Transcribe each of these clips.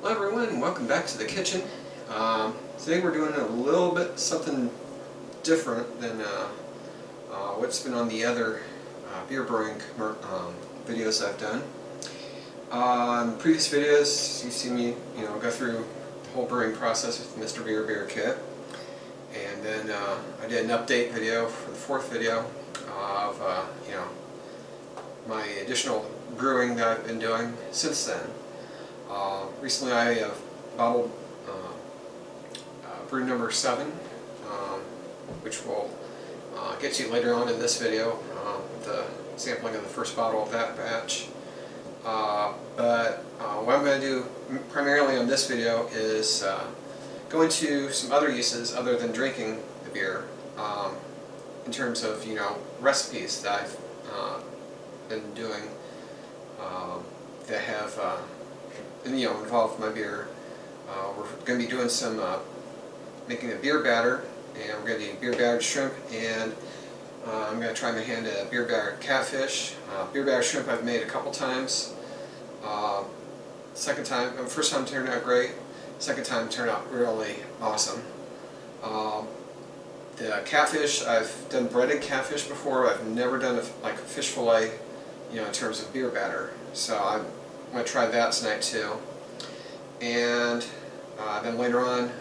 Hello everyone, welcome back to the kitchen. Today we're doing a little bit something different than what's been on the other beer brewing videos I've done. In previous videos you've seen me go through the whole brewing process with Mr. Beer Kit, and then I did an update video for the fourth video of my additional brewing that I've been doing since then. Recently I have bottled brew number 7, which will get you later on in this video with the sampling of the first bottle of that batch. But what I'm going to do primarily on this video is go into some other uses other than drinking the beer, in terms of recipes that I've been doing that have involved my beer. We're going to be doing some making a beer batter, and we're going to do beer-battered shrimp, and I'm going to try my hand at beer-battered catfish. Beer-battered shrimp I've made a couple times. First time turned out great. Second time turned out really awesome. The catfish, I've done breaded catfish before. I've never done like a fish fillet, in terms of beer batter. So I'm going to try that tonight too. And then later on,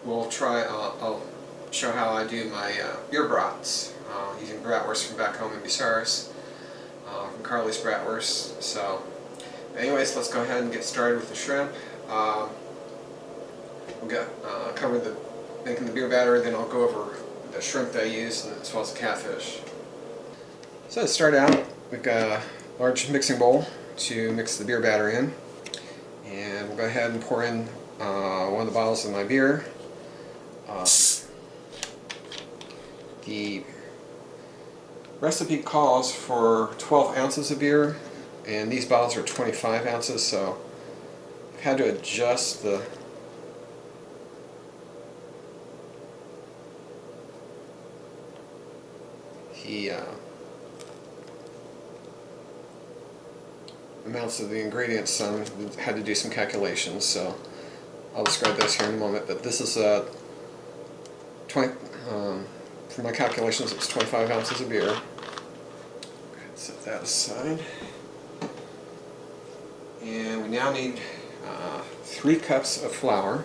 we'll try. I'll show how I do my beer brats using bratwurst from back home in Bucyrus, from Carly's Bratwurst. So, anyways, let's go ahead and get started with the shrimp. We'll cover making the beer batter, then I'll go over the shrimp that I use, as well as the catfish. So to start out, we've got a large mixing bowl to mix the beer batter in, and we'll go ahead and pour in one of the bottles of my beer. The recipe calls for 12 ounces of beer, and these bottles are 25 ounces, so I've had to adjust the amounts of the ingredients. Some had to do some calculations, so I'll describe those here in a moment. But this is for my calculations, it's 25 ounces of beer. Go ahead and set that aside. And we now need 3 cups of flour.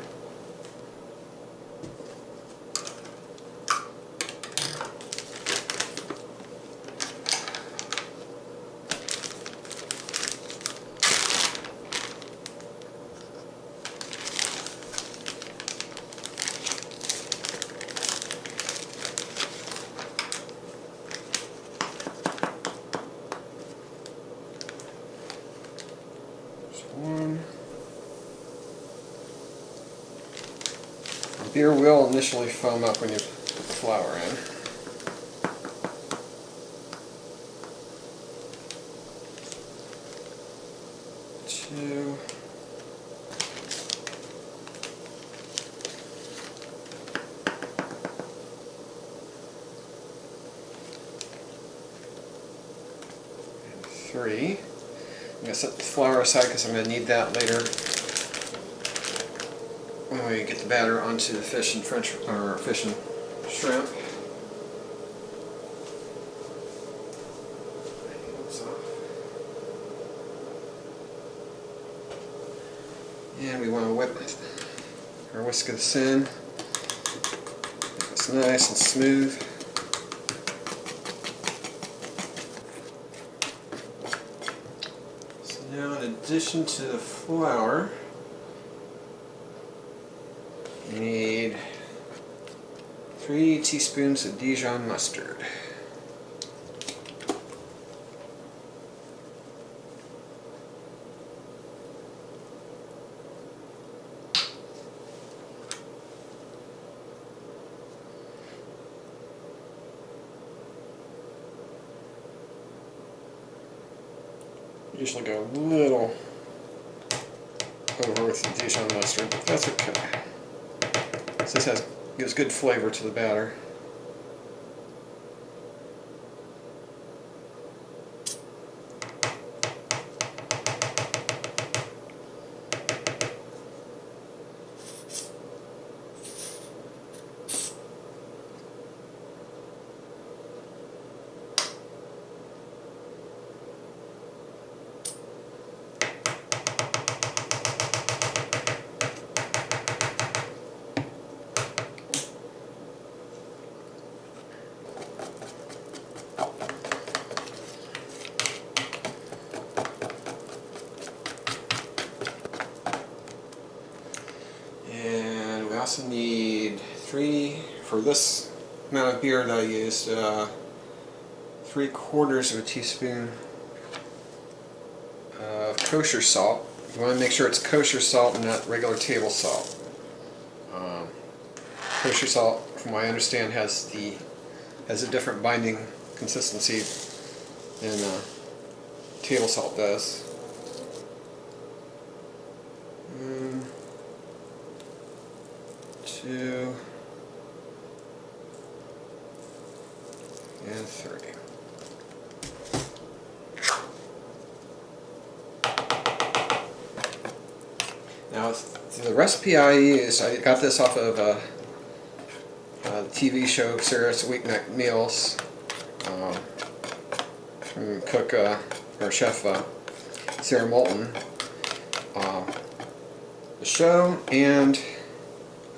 Beer will initially foam up when you put the flour in. 2. And 3. I'm going to set the flour aside because I'm going to need that later when we get the batter onto the fish and shrimp. And we want to whisk this in. Make this nice and smooth. So now, in addition to the flour, you need 3 teaspoons of Dijon mustard. Usually go a little over with the Dijon mustard, but that's okay. This gives good flavor to the batter. also need for this amount of beer that I used, 3/4 of a teaspoon of kosher salt. You want to make sure it's kosher salt and not regular table salt. Kosher salt, from what I understand, has a different binding consistency than table salt does. 2 and 3. Now, the recipe I used, I got this off of the TV show Sarah's Weeknight Meals from cook or chef Sarah Moulton. The show and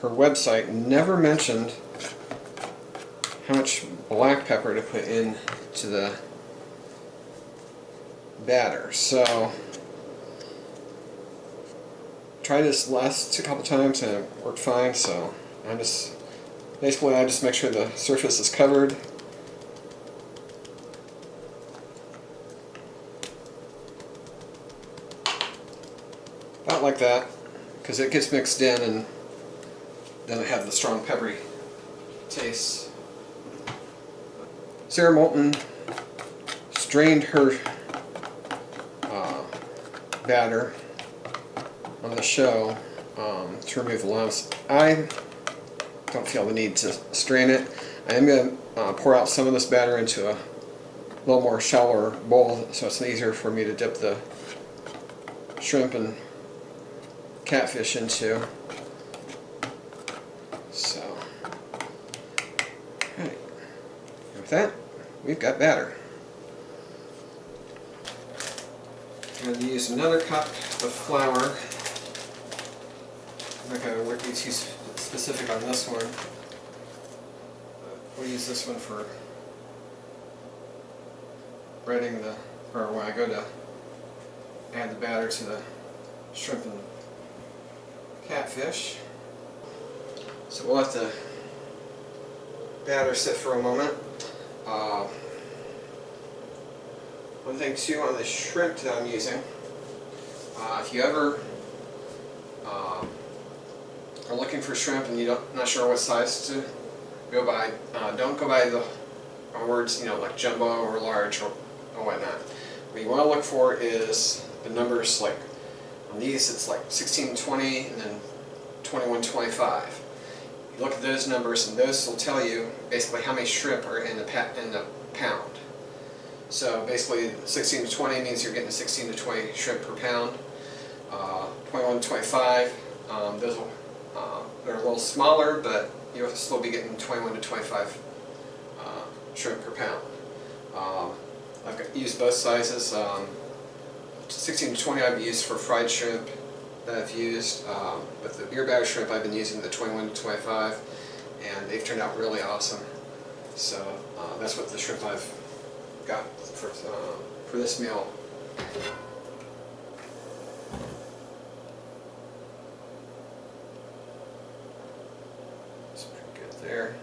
her website never mentioned how much black pepper to put into the batter. So tried this last a couple times and it worked fine. So I just make sure the surface is covered. About like that, because it gets mixed in and then I have the strong peppery taste. Sarah Moulton strained her batter on the show to remove the lumps. I don't feel the need to strain it. I am going to pour out some of this batter into a little more shallower bowl so it's easier for me to dip the shrimp and catfish into. So, alright. With that, we've got batter. I'm going to use another cup of flour. I'm not going to be too specific on this one. We'll use this one for breading or when I go to add the batter to the shrimp and catfish. So we'll let the batter sit for a moment. One thing too on the shrimp that I'm using, if you ever are looking for shrimp and you're not sure what size to go by, don't go by the words, like jumbo or large or whatnot. What you want to look for is the numbers, like on these it's like 1620 and then 2125. You look at those numbers and those will tell you basically how many shrimp are in the pound. So basically 16 to 20 means you're getting 16 to 20 shrimp per pound. 21 to 25, those will, they're a little smaller, but you'll still be getting 21 to 25 shrimp per pound. I've used both sizes. 16 to 20 I've used for fried shrimp that I've used. With the beer-battered shrimp I've been using the 21 to 25, and they've turned out really awesome. So that's what the shrimp I've got for this meal. It's pretty good there.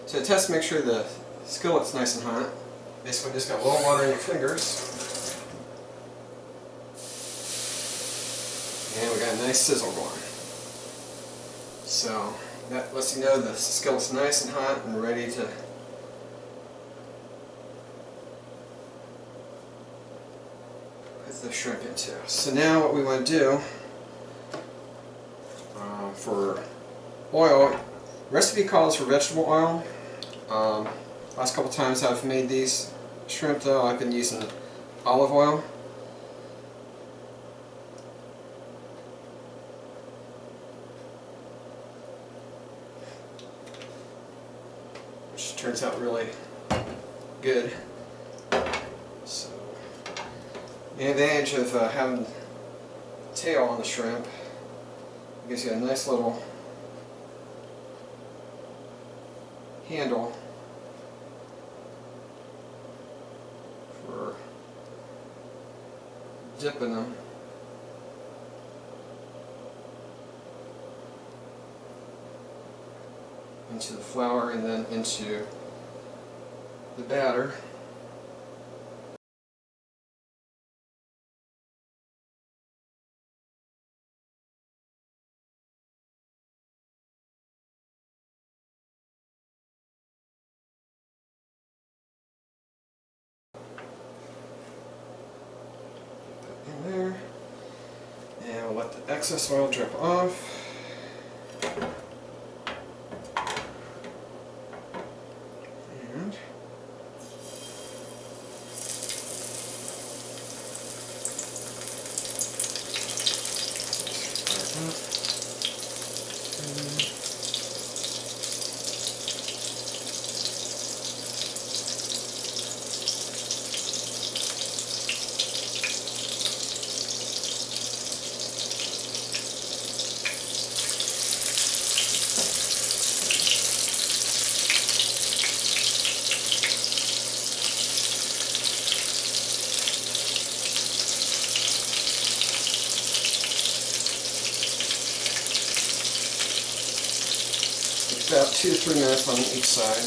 So to test, make sure the skillet's nice and hot. Basically just got a little water in your fingers. And we got a nice sizzle going. So that lets you know the skillet's nice and hot and ready to put the shrimp into. So now what we want to do for oil, the recipe calls for vegetable oil. Last couple times I've made these shrimp though, I've been using olive oil. Which turns out really good. So, the advantage of having tail on the shrimp, it gives you a nice little handle dipping them into the flour and then into the batter. In there, and we'll let the excess oil drip off. And about 2 to 3 minutes on each side.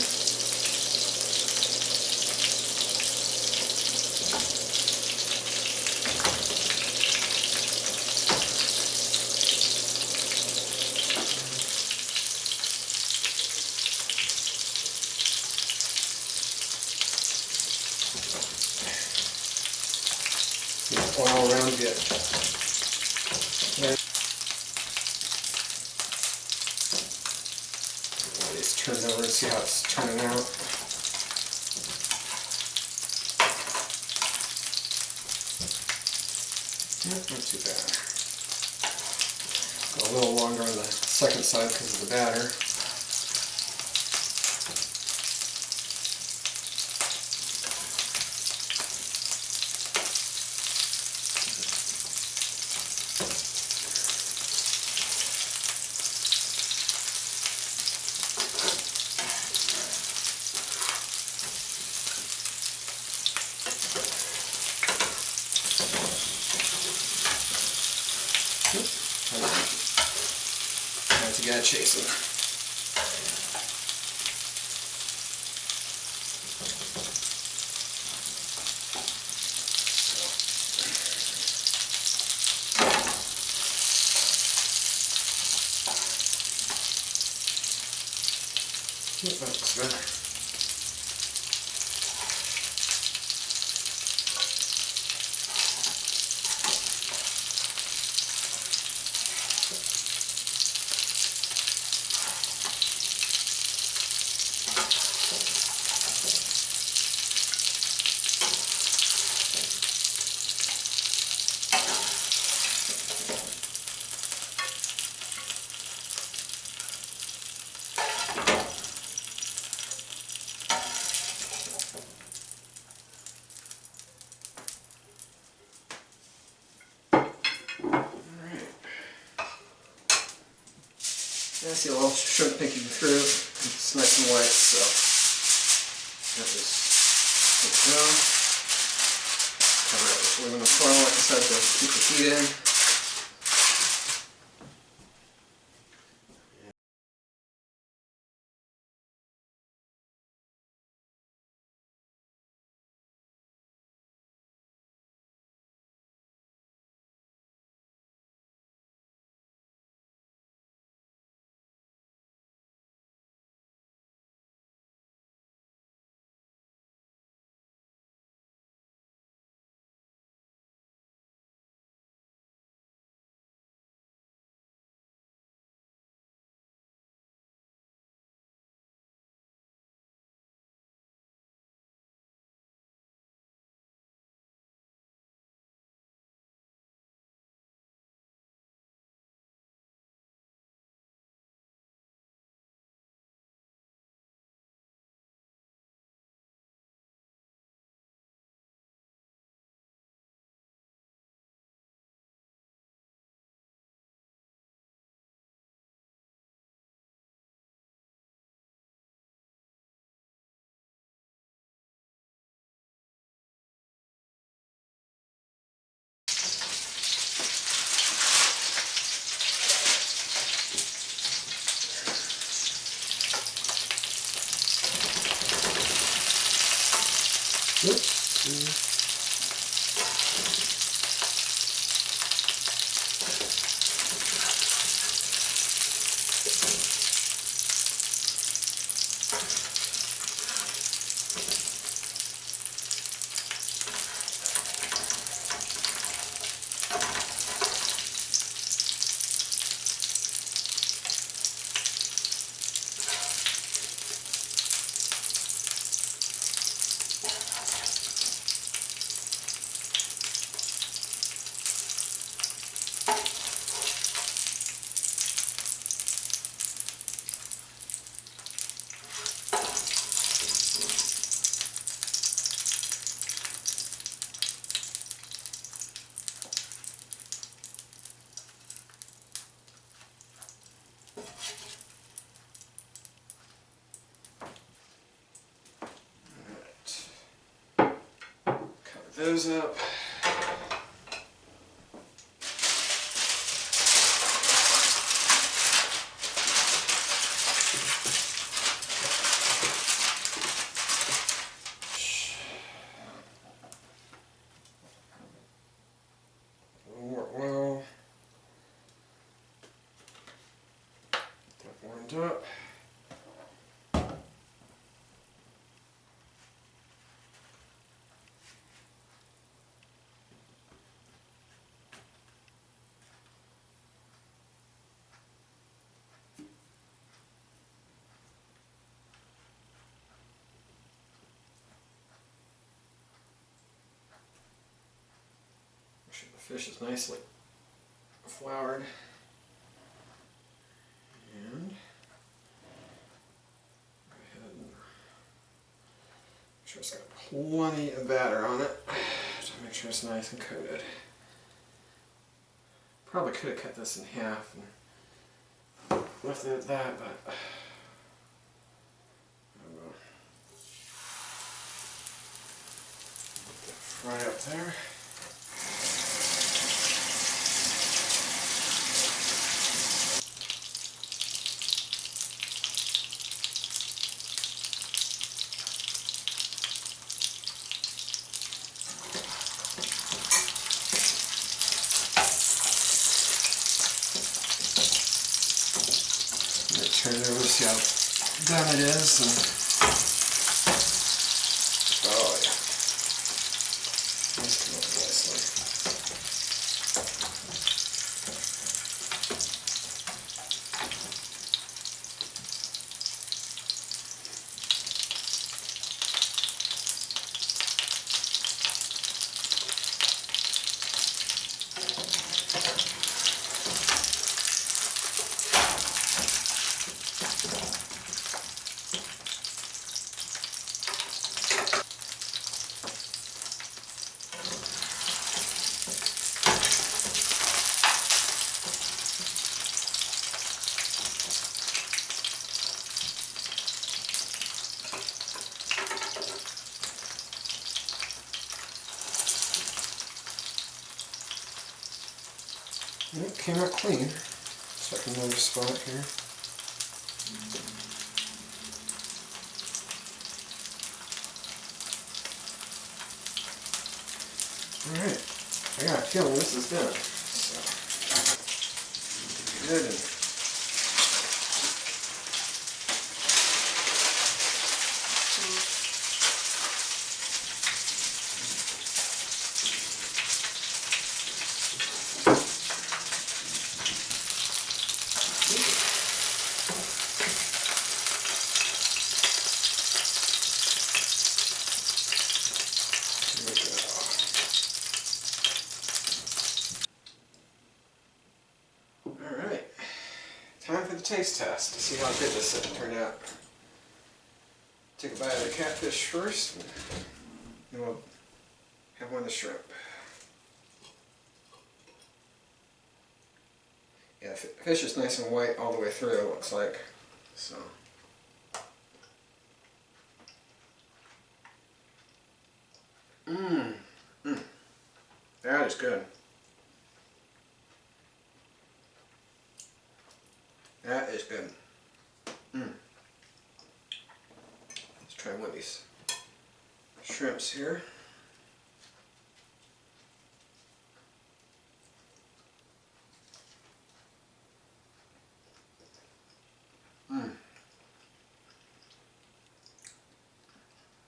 Get oil around it. Turn it over and see how it's turning out. Yep, not too bad. Go a little longer on the second side because of the batter. Now you gotta chase them. Yep, that looks better. I see a little shrimp peeking through. It's nice and white, so that is good to go. Cover it with aluminum foil, like I said, to keep the heat in. Oops. Those up. More oil. That warmed up. Make sure the fish is nicely floured. And go ahead and make sure it's got plenty of batter on it to make sure it's nice and coated. Probably could have cut this in half and left it at that, but I will fry up there. Turn it over to see how done it is. Oh yeah, that's coming up nicely. It came out clean. Check another spot here. Alright, I got a feeling this is done. So, good. And alright, time for the taste test to see how good this turned out. Take a bite of the catfish first, and then we'll have one of the shrimp. Yeah, fish is nice and white all the way through, it looks like. So. That is good. That is good. Let's try one of these. shrimps here.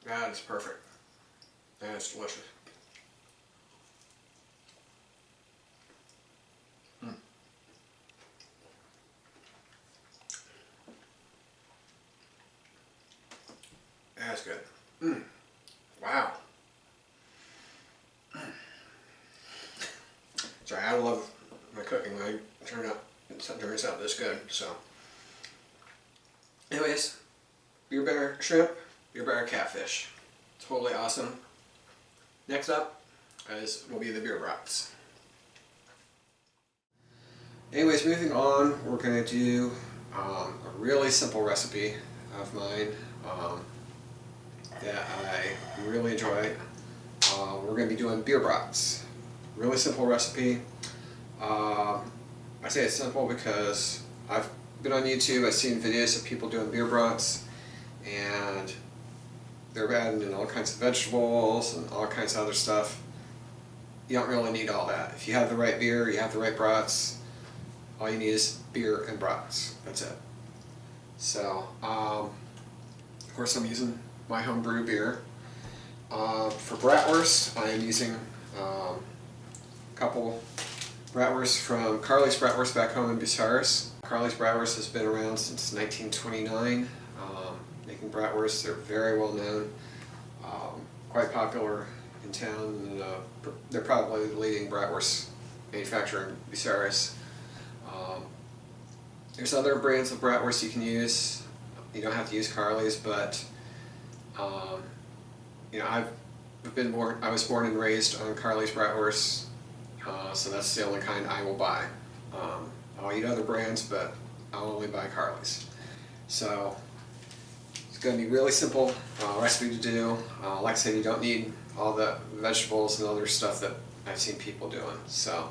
That is perfect. That is delicious. That's good. Wow. Sorry, I love my cooking when it turns out this good. So, anyways, beer-battered shrimp, beer-battered catfish. Totally awesome. Next up will be the beer brats. Anyways, moving on, we're going to do a really simple recipe of mine that I really enjoy. We're going to be doing beer brats. Really simple recipe. I say it's simple because I've been on YouTube, I've seen videos of people doing beer brats, and they're adding in all kinds of vegetables and all kinds of other stuff. You don't really need all that. If you have the right beer, you have the right brats, all you need is beer and brats. That's it. So, of course I'm using my homebrew beer. For bratwurst, I am using a couple bratwurst from Carly's Bratwurst back home in Bucyrus. Carly's Bratwurst has been around since 1929. Making bratwurst, they're very well known, quite popular in town, and they're probably the leading bratwurst manufacturer in Bucyrus. There's other brands of bratwurst you can use. You don't have to use Carly's, but you know, I was born and raised on Carly's bratwurst, so that's the only kind I will buy. I'll eat other brands, but I'll only buy Carly's. So it's going to be a really simple recipe to do. Like I said, you don't need all the vegetables and other stuff that I've seen people doing. So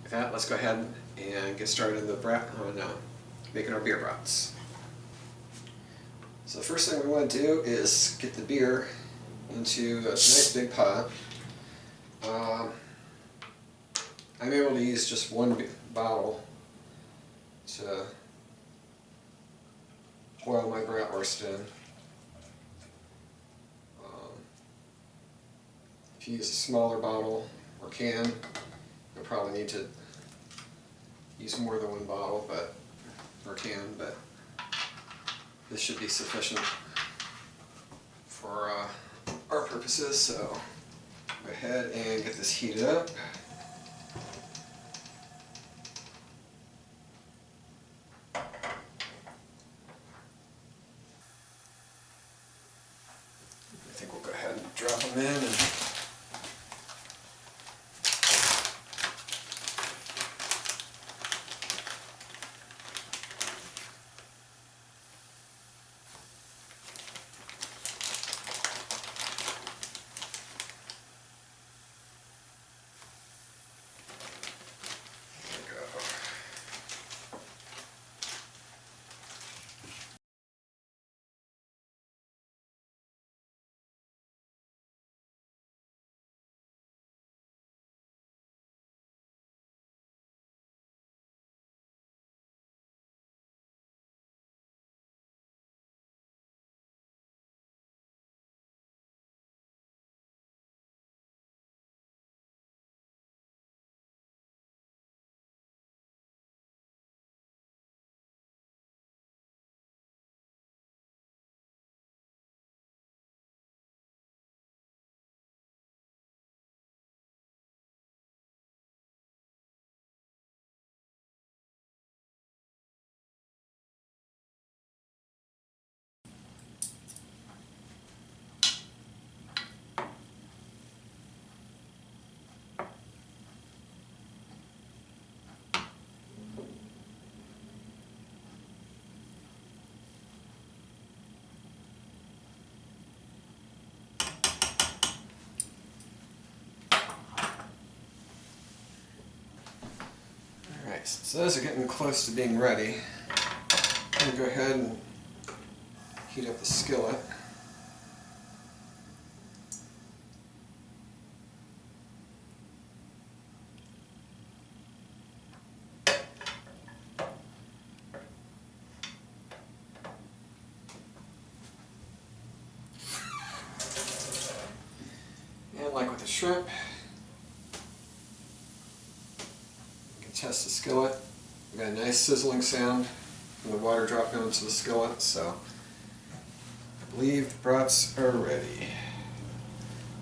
with that, let's go ahead and get started on making our beer brats. So the first thing we want to do is get the beer into a nice big pot. I'm able to use just one bottle to boil my bratwurst in. If you use a smaller bottle or can, you'll probably need to use more than one bottle, or can, but this should be sufficient for our purposes. So go ahead and get this heated up. I think we'll go ahead and drop them in. So those are getting close to being ready. I'm going to go ahead and heat up the skillet. shrimp. You can test the skillet. We got a nice sizzling sound from the water dropping into the skillet, so I believe the brats are ready.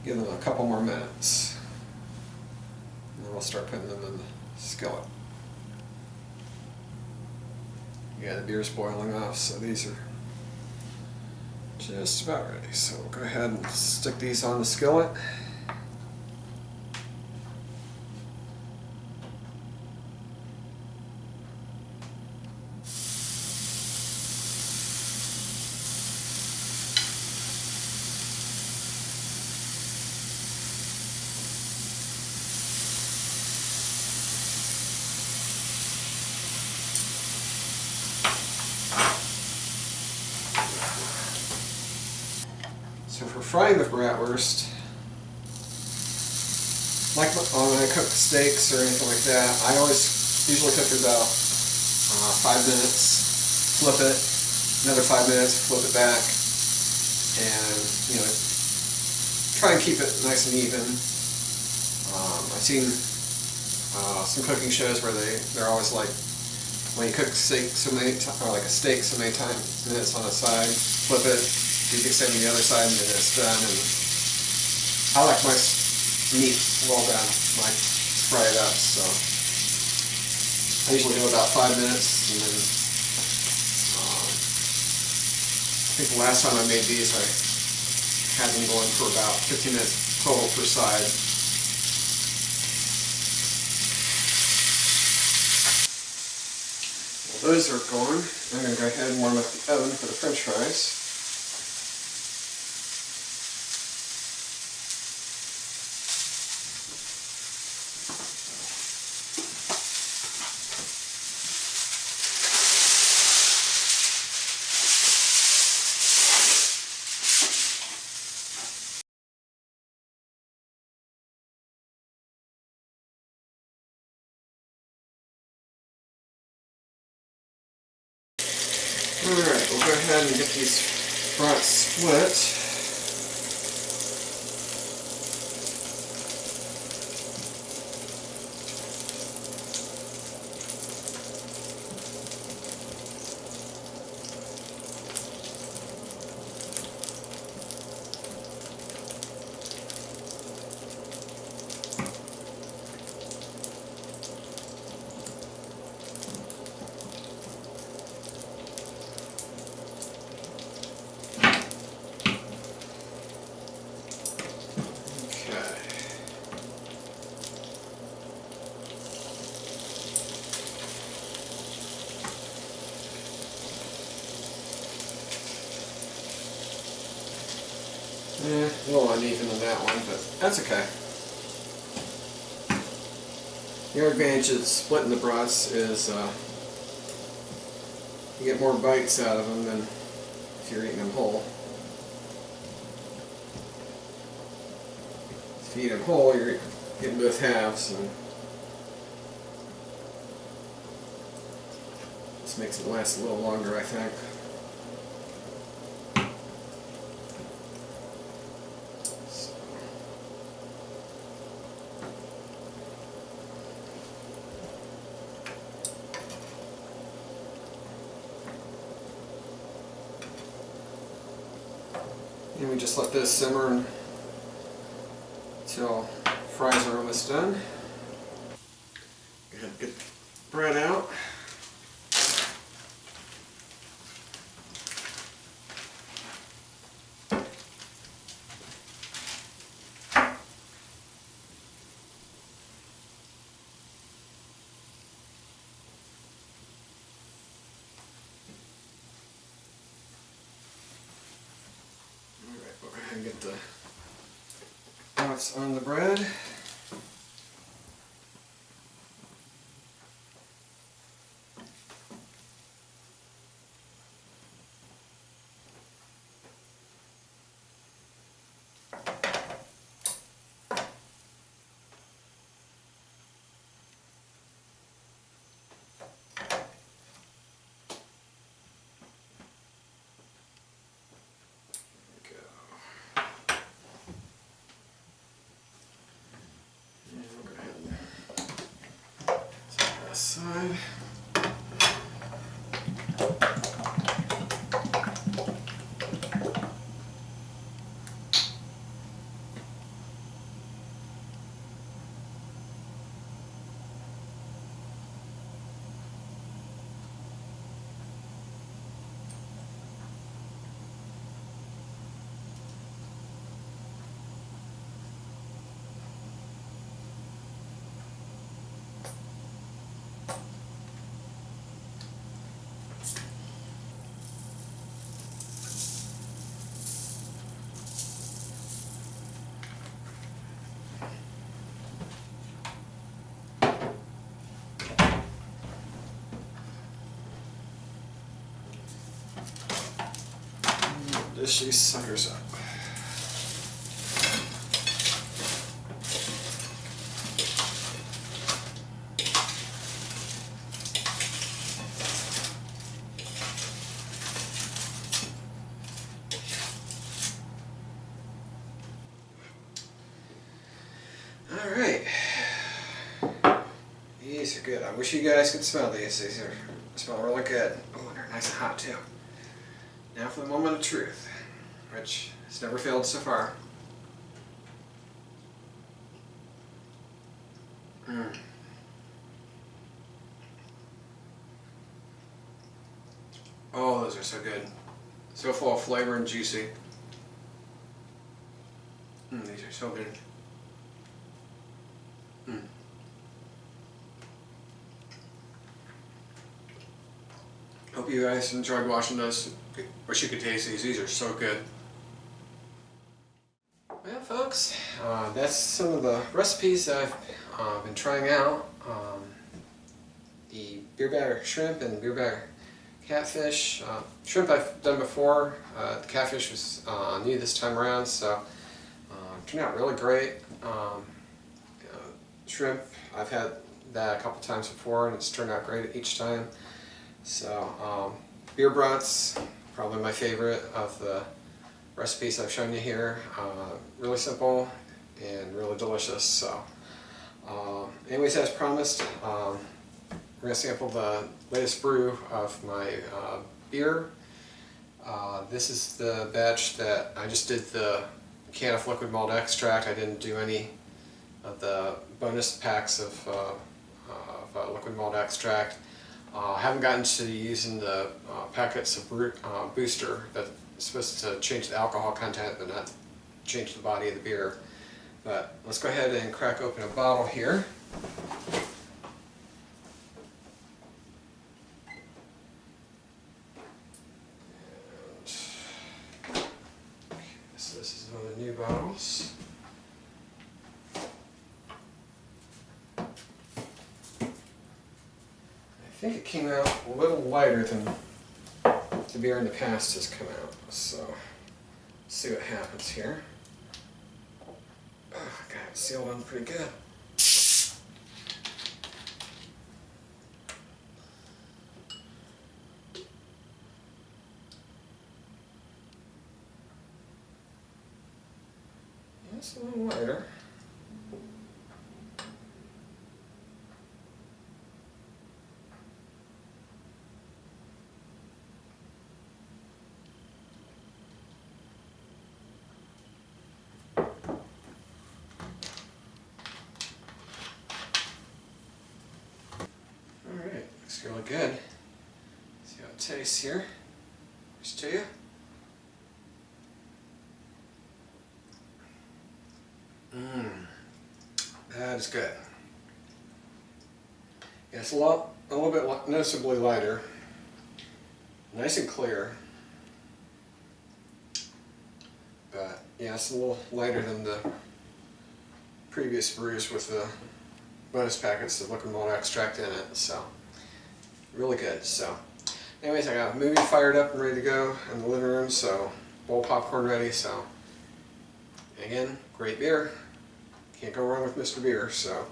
Give them a couple more minutes, and then we'll start putting them in the skillet. Yeah, the beer's boiling off, so these are just about ready. So we'll go ahead and stick these on the skillet. So for frying the bratwurst, like when I cook steaks or anything like that, I always usually cook it about 5 minutes, flip it, another 5 minutes, flip it back, and try and keep it nice and even. I've seen some cooking shows where they're always like, when you cook steak so many or like a steak so many minutes on the side, flip it, do the same on the other side, and then it's done. And I like my meat well done, like fry it up. So I usually go about 5 minutes, and then I think the last time I made these, I had them going for about 15 minutes total per side. Well, those are going. I'm going to go ahead and warm up the oven for the French fries. Alright, we'll go ahead and get these brats split. A little uneven on that one, but that's okay. The other advantage of splitting the brats is you get more bites out of them than if you're eating them whole. If you eat them whole, you're getting both halves, and this makes it last a little longer, I think. And we just let this simmer until fries are almost done. Go ahead and get the bread out. And get the brats on the bread. this side. Dish these suckers up. Alright. These are good. I wish you guys could smell these. These smell really good. Oh, and they're nice and hot too. Now for the moment of truth, which has never failed so far. Oh, those are so good. So full of flavor and juicy. These are so good. Hope you guys enjoyed watching this. Wish you could taste these. These are so good. Well, folks, that's some of the recipes I've been trying out. The beer-battered shrimp and beer-battered catfish. Shrimp I've done before. The catfish was new this time around, so turned out really great. Shrimp, I've had that a couple times before, and it's turned out great each time. So, beer brats, probably my favorite of the recipes I've shown you here. Really simple and really delicious. So, anyways, as promised, we're going to sample the latest brew of my beer. This is the batch that I just did the can of liquid malt extract. I didn't do any of the bonus packs of liquid malt extract. I haven't gotten to using the packets of booster that's supposed to change the alcohol content but not change the body of the beer. But let's go ahead and crack open a bottle here. So this is one of the new bottles. I think it came out a little lighter than the beer in the past has come out, so let's see what happens here. Oh, got it sealed on pretty good. It's a little lighter. Looks really good. See how it tastes here. Just to you. That is good. Yeah, it's a little bit noticeably lighter. Nice and clear. But yeah, it's a little lighter than the previous brews with the bonus packets of liquid malt extract in it. So really good. So anyways, I got a movie fired up and ready to go in the living room, so bowl of popcorn ready. So again, great beer. Can't go wrong with Mr. Beer. So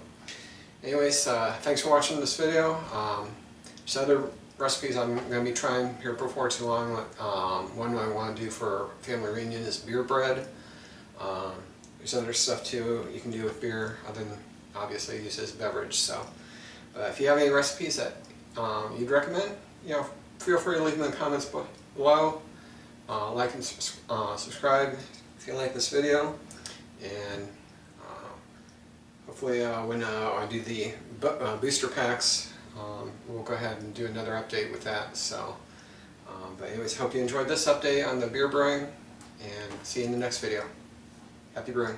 anyways, thanks for watching this video. There's other recipes I'm going to be trying here before too long. One I want to do for family reunion is beer bread. There's other stuff too you can do with beer other than obviously use as a beverage. So But if you have any recipes that you'd recommend, feel free to leave them in the comments below. Like and subscribe if you like this video, and hopefully when I do the booster packs, we'll go ahead and do another update with that. So, but anyways, hope you enjoyed this update on the beer brewing, and see you in the next video. Happy brewing.